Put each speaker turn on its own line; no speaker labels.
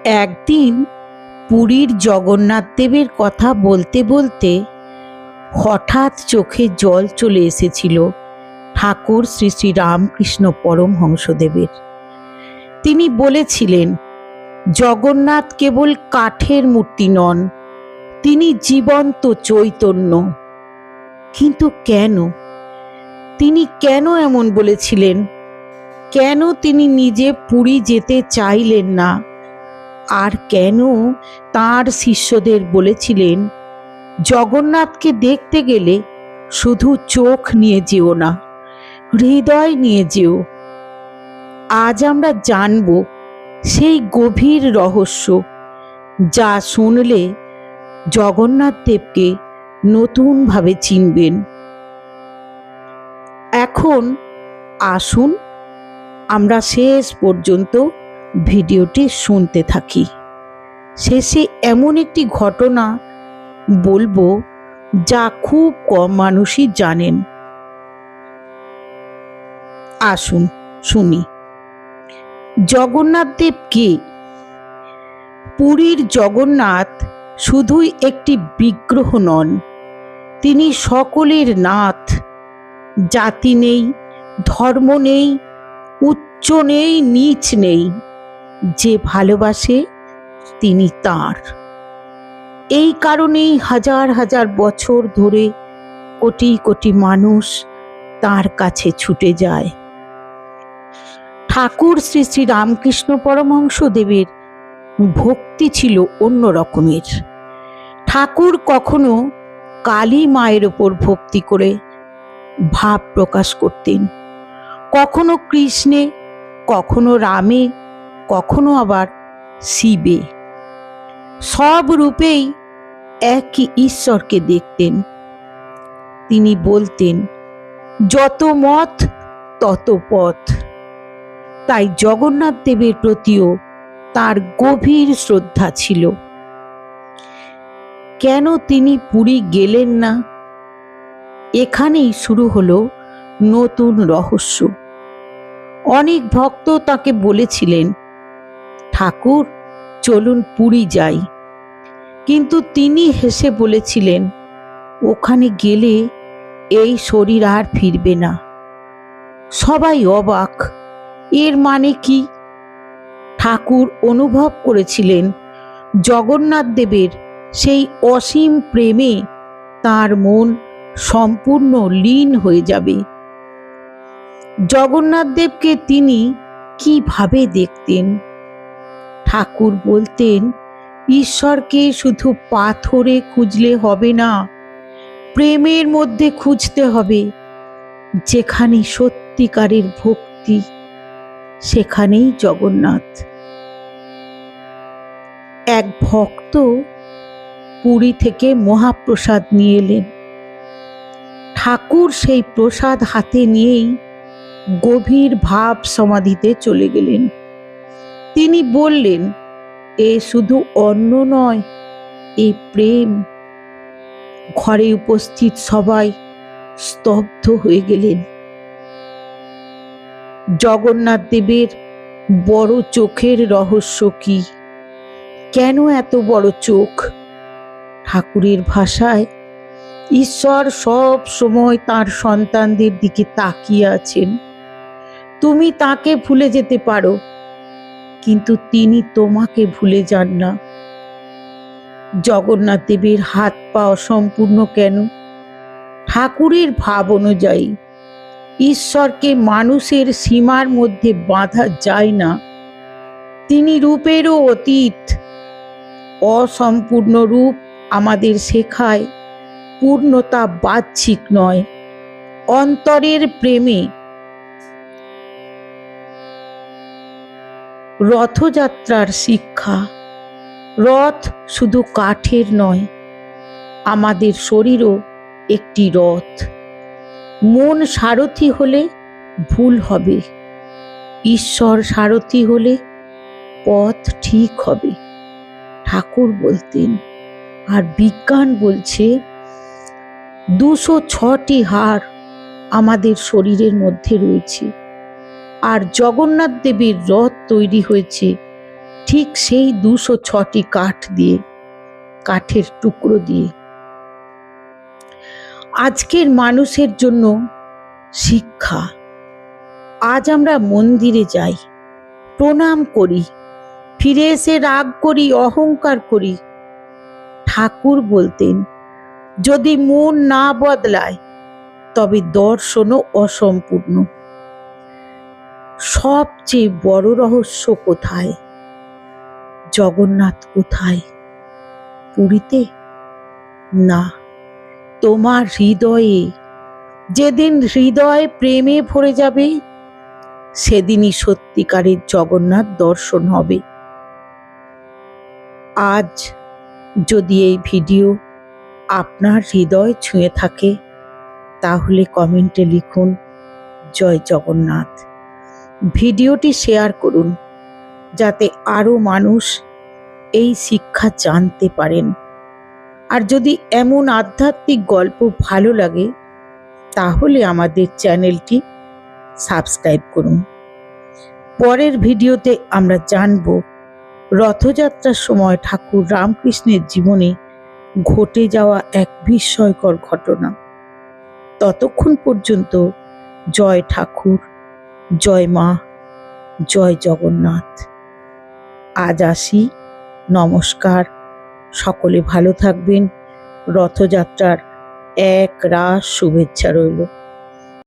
একদিন পুরীর জগন্নাথ দেবের কথা বলতে বলতে হঠাৎ চোখে জল চলে এসেছিল ঠাকুর শ্রী শ্রী রামকৃষ্ণ পরমহংসদেবের। তিনি বলেছিলেন, জগন্নাথ কেবল কাঠের মূর্তি নন, তিনি জীবন্ত চৈতন্য। কিন্তু কেন তিনি এমন বলেছিলেন? কেন তিনি নিজে পুরী যেতে চাইলেন না? আর কেন তার শিষ্যদের বলেছিলেন, জগন্নাথকে দেখতে গেলে শুধু চোখ নিয়ে যেও না, হৃদয় নিয়ে যেও? আজ আমরা জানব সেই গভীর রহস্য, যা শুনলে জগন্নাথ দেবকে নতুনভাবে চিনবেন। এখন আসুন আমরা শেষ পর্যন্ত ভিডিওটি শুনতে থাকি। শেষে এমন একটি ঘটনা বলবো যা খুব কম মানুষই জানেন। আসুন শুনি। জগন্নাথ দেব কে? পুরীর জগন্নাথ শুধুই একটি বিগ্রহ নন, তিনি সকলের নাথ। জাতি নেই, ধর্ম নেই, উচ্চ নেই, নীচ নেই। যে ভালোবাসে তিনি তার। এই কারণেই হাজার হাজার বছর ধরে কোটি কোটি মানুষ তার কাছে ছুটে যায়। ঠাকুর শ্রী শ্রী রামকৃষ্ণ পরমহংসদেবের ভক্তি ছিল অন্য রকমের। ঠাকুর কখনো কালী মায়ের ওপর ভক্তি করে ভাব প্রকাশ করতেন, কখনো কৃষ্ণে, কখনো রামে, কখনো আবার শিবে। সব রূপেই একই ঈশ্বরকে দেখতেন। তিনি বলতেন, যত মত তত পথ। তাই জগন্নাথ দেবের প্রতিও তার গভীর শ্রদ্ধা ছিল। কেন তিনি পুরী গেলেন না? এখানেই শুরু হলো নতুন রহস্য। অনেক ভক্ত তাকে বলেছিলেন, ঠাকুর চলুন পুরী যাই। কিন্তু তিনি হেসে বলেছিলেন, ওখানে গেলে এই শরীর আর ফিরবে না। সবাই অবাক, এর মানে কি? ঠাকুর অনুভব করেছিলেন জগন্নাথ দেবের সেই অসীম প্রেমে তার মন সম্পূর্ণ লীন হয়ে যাবে। জগন্নাথ দেবকে তিনি কিভাবে দেখতেন? ঠাকুর বলতেন, ঈশ্বরকে শুধু পাথরে খুঁজলে হবে না, প্রেমের মধ্যে খুঁজতে হবে। যেখানে সত্যিকারের ভক্তি, সেখানেই জগন্নাথ। এক ভক্ত পুরী থেকে মহাপ্রসাদ নিয়ে এলেন। ঠাকুর সেই প্রসাদ হাতে নিয়েই গভীর ভাব সমাধিতে চলে গেলেন। তিনি বললেন, এ শুধু অন্ন নয়, এ প্রেম। ঘরে উপস্থিত সবাই স্তব্ধ হয়ে গেলেন। জগন্নাথ দেবের বড় চোখের রহস্য কি? কেন এত বড় চোখ? ঠাকুরের ভাষায়, ঈশ্বর সব সময় তার সন্তানদের দিকে তাকিয়ে আছেন। তুমি তাকে ভুলে যেতে পারো, কিন্তু তিনি তোমাকে ভুলে যান না। জগন্নাথ দেবের হাত পা অসম্পূর্ণ কেন? ঠাকুরের ভাব অনুযায়ী ঈশ্বরকে মানুষের সীমার মধ্যে বাঁধা যায় না। তিনি রূপেরও অতীত। অসম্পূর্ণ রূপ আমাদের শেখায় পূর্ণতা বাহ্যিক নয়, অন্তরের প্রেমে। রথযাত্রার শিক্ষা, রথ শুধু কাঠের নয়, আমাদের শরীরও একটি রথ। মন সারথি হলে ভুল হবে, ঈশ্বর সারথি হলে পথ ঠিক হবে, ঠাকুর বলতেন। আর বিজ্ঞান বলছে 206টি হাড় আমাদের শরীরের মধ্যে রয়েছে। আর জগন্নাথ দেবীর রথ তৈরি হয়েছে ঠিক সেই 206টি কাঠ দিয়ে, কাঠের টুকরো দিয়ে। আজকের মানুষের জন্য শিক্ষা। আজ আমরা মন্দিরে যাই, প্রণাম করি, ফিরে এসে রাগ করি, অহংকার করি। ঠাকুর বলতেন, যদি মন না বদলায় তবে দর্শনও অসম্পূর্ণ। সবচেয়ে বড় রহস্য কোথায়? জগন্নাথ কোথায়? পুরীতে? না, তোমার হৃদয়ে। যেদিন হৃদয় প্রেমে ভরে যাবে, সেদিনই সত্যিকারের জগন্নাথ দর্শন হবে। আজ যদি এই ভিডিও আপনার হৃদয় ছুঁয়ে থাকে, তাহলে কমেন্টে লিখুন জয় জগন্নাথ। ভিডিওটি শেয়ার করুন, যাতে আরও মানুষ এই শিক্ষা জানতে পারেন। আর যদি এমন আধ্যাত্মিক গল্প ভালো লাগে, তাহলে আমাদের চ্যানেলটি সাবস্ক্রাইব করুন। পরের ভিডিওতে আমরা জানব রথযাত্রার সময় ঠাকুর রামকৃষ্ণের জীবনে ঘটে যাওয়া এক বিস্ময়কর ঘটনা। ততক্ষণ পর্যন্ত জয় ঠাকুর, জয় মা, জয় জগন্নাথ। আজ আসি, নমস্কার। সকলে ভালো থাকবেন। রথযাত্রার এক রাশ শুভেচ্ছা রইল।